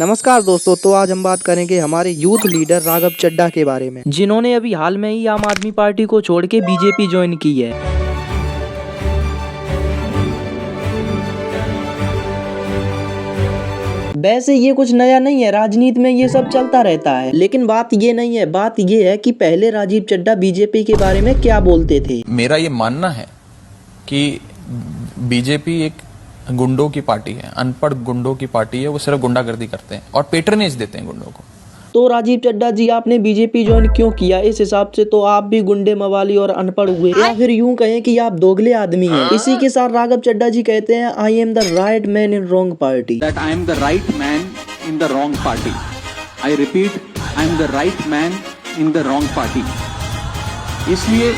नमस्कार दोस्तों, तो आज हम बात करेंगे हमारे यूथ लीडर राघव चड्ढा के बारे में, जिन्होंने अभी हाल में ही आम आदमी पार्टी को छोड़ के बीजेपी ज्वाइन की है। वैसे ये कुछ नया नहीं है, राजनीति में ये सब चलता रहता है, लेकिन बात ये नहीं है। बात ये है कि पहले राजीव चड्ढा बीजेपी के बारे में क्या बोलते थे। मेरा ये मानना है कि बीजेपी एक गुंडों की पार्टी है, अनपढ़ गुंडों की पार्टी है। वो सिर्फ गुंडागर्दी करते हैं और पेट्रनेज देते हैं गुंडों को। तो राजीव चड्ढा जी, आपने बीजेपी ज्वाइन क्यों किया? इस हिसाब से तो आप भी गुंडे मवाली और अनपढ़ हुए, या फिर यूं कहें कि आप दोगले आदमी हैं। इसी के साथ राघव चड्ढा जी कहते हैं, I am the right man in wrong party. That I am the right man in the wrong party. I repeat, I am the right man in the wrong party. इसलिए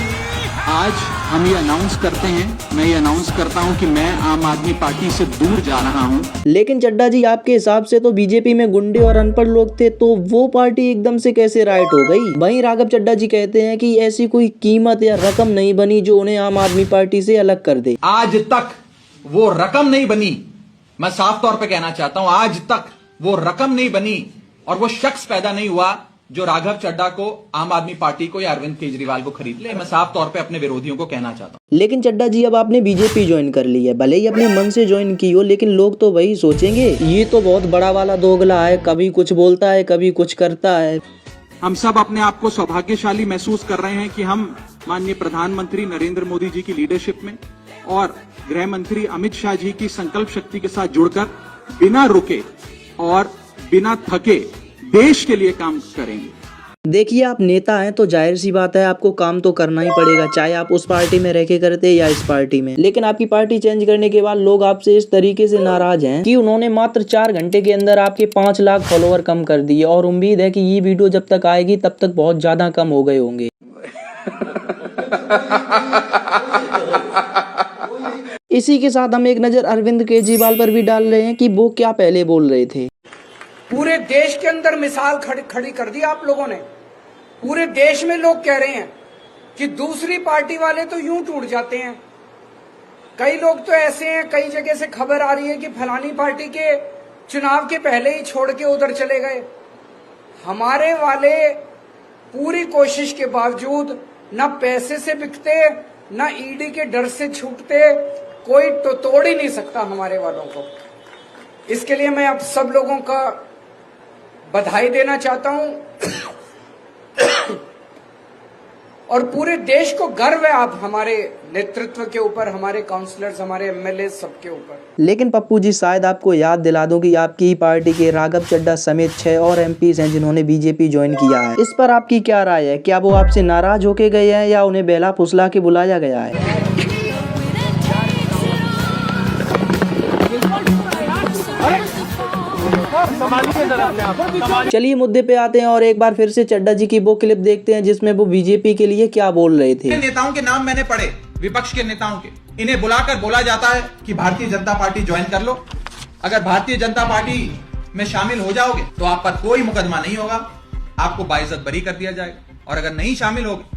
आज हम ये अनाउंस करते हैं, मैं ये अनाउंस करता हूं कि मैं आम आदमी पार्टी से दूर जा रहा हूं। लेकिन चड्ढा जी, आपके हिसाब से तो बीजेपी में गुंडे और अनपढ़ लोग थे, तो वो पार्टी एकदम से कैसे राइट हो गई? वहीं राघव चड्ढा जी कहते हैं कि ऐसी कोई कीमत या रकम नहीं बनी जो उन्हें आम आदमी पार्टी से अलग कर दे। आज तक वो रकम नहीं बनी, मैं साफ तौर पे कहना चाहता हूं, आज तक वो रकम नहीं बनी और वो शख्स पैदा नहीं हुआ जो राघव चड्ढा को, आम आदमी पार्टी को या अरविंद केजरीवाल को खरीद ले। मैं साफ तौर पे अपने विरोधियों को कहना चाहता हूं। लेकिन चड्ढा जी, अब आपने बीजेपी ज्वाइन कर ली है, भले ही अपने मन से ज्वाइन की हो, लेकिन लोग तो वही सोचेंगे, ये तो बहुत बड़ा वाला दोगला है, कभी कुछ बोलता है, कभी कुछ करता है। हम सब अपने आप को सौभाग्यशाली महसूस कर रहे हैं कि हम माननीय प्रधानमंत्री नरेंद्र मोदी जी की लीडरशिप में और गृह मंत्री अमित शाह जी की संकल्प शक्ति के साथ जुड़कर बिना रुके और बिना थके देश के लिए काम करेंगे। देखिए, आप नेता हैं तो जाहिर सी बात है, आपको काम तो करना ही पड़ेगा, चाहे आप उस पार्टी में रह के करते या इस पार्टी में। लेकिन आपकी पार्टी चेंज करने के बाद लोग आपसे इस तरीके से नाराज हैं कि उन्होंने मात्र 4 घंटे के अंदर आपके 5 लाख फॉलोवर कम कर दिए, और उम्मीद है कि ये वीडियो जब तक आएगी तब तक बहुत ज्यादा कम हो गए होंगे। इसी के साथ हम एक नजर अरविंद केजरीवाल पर भी डाल रहे हैं कि वो क्या पहले बोल रहे थे। पूरे देश के अंदर मिसाल खड़ी कर दी आप लोगों ने। पूरे देश में लोग कह रहे हैं कि दूसरी पार्टी वाले तो यूं टूट जाते हैं। कई लोग तो ऐसे हैं, कई जगह से खबर आ रही है कि फलानी पार्टी के चुनाव के पहले ही छोड़ के उधर चले गए। हमारे वाले पूरी कोशिश के बावजूद न पैसे से बिकते, न ईडी के डर से छूटते, कोई तो तोड़ ही नहीं सकता हमारे वालों को। इसके लिए मैं आप सब लोगों का बधाई देना चाहता हूं और पूरे देश को गर्व है आप हमारे नेतृत्व के ऊपर, हमारे काउंसलर्स, हमारे एमएलए सबके ऊपर। लेकिन पप्पू जी, शायद आपको याद दिला दूं कि आपकी ही पार्टी के राघव चड्ढा समेत 6 और एमपीज हैं जिन्होंने बीजेपी ज्वाइन किया है। इस पर आपकी क्या राय है? क्या वो आपसे नाराज होके गए हैं या उन्हें बेला फुसला के बुलाया गया है? चलिए मुद्दे पे आते हैं और एक बार फिर से चड्ढा जी की वो क्लिप देखते हैं जिसमें वो बीजेपी के लिए क्या बोल रहे थे। नेताओं के नाम मैंने पढ़े, विपक्ष के नेताओं के, इन्हें बुलाकर बोला जाता है कि भारतीय जनता पार्टी ज्वाइन कर लो। अगर भारतीय जनता पार्टी में शामिल हो जाओगे तो आप पर कोई मुकदमा नहीं होगा, आपको बाइज्जत बरी कर दिया जाएगा, और अगर नहीं शामिल होगे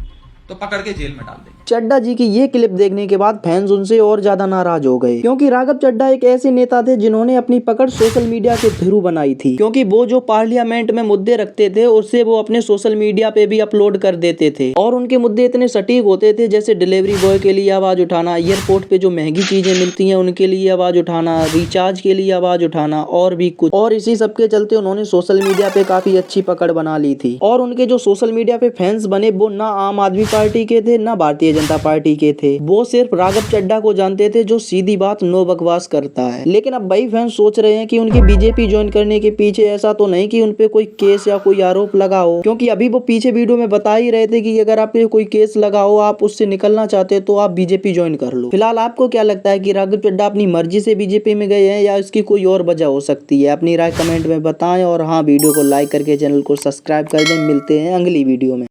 तो पकड़ के जेल में डाल देंगे। चड्ढा जी की ये क्लिप देखने के बाद फैंस उनसे और ज्यादा नाराज हो गए, क्योंकि राघव चड्ढा एक ऐसे नेता थे जिन्होंने अपनी पकड़ सोशल मीडिया के थ्रू बनाई थी। क्योंकि वो जो पार्लियामेंट में मुद्दे रखते थे उससे वो अपने सोशल मीडिया पे भी अपलोड कर देते थे, और उनके मुद्दे इतने सटीक होते थे, जैसे डिलीवरी बॉय के लिए आवाज उठाना, एयरपोर्ट पे जो महंगी चीजें मिलती हैं उनके लिए आवाज उठाना, रिचार्ज के लिए आवाज उठाना, और भी कुछ। और इसी सब के चलते उन्होंने सोशल मीडिया पे काफी अच्छी पकड़ बना ली थी, और उनके जो सोशल मीडिया पे फैंस बने वो ना आम आदमी पार्टी के थे ना भारतीय जनता पार्टी के थे। वो सिर्फ राघव चड्ढा को जानते थे जो सीधी बात नो बकवास करता है। लेकिन अब वही फैंस सोच रहे हैं कि उनके बीजेपी ज्वाइन करने के पीछे ऐसा तो नहीं कि उनपे कोई केस या कोई आरोप लगा हो, क्योंकि अभी वो पीछे वीडियो में बता ही रहे थे कि अगर आप पे कोई केस लगा हो, आप उससे निकलना चाहते हो तो आप बीजेपी ज्वाइन कर लो। फिलहाल आपको क्या लगता है कि राघव चड्ढा अपनी मर्जी से बीजेपी में गए हैं या इसकी कोई और वजह हो सकती है? अपनी राय कमेंट में बताएं, और हाँ, वीडियो को लाइक करके चैनल को सब्सक्राइब कर दें। मिलते हैं अगली वीडियो में।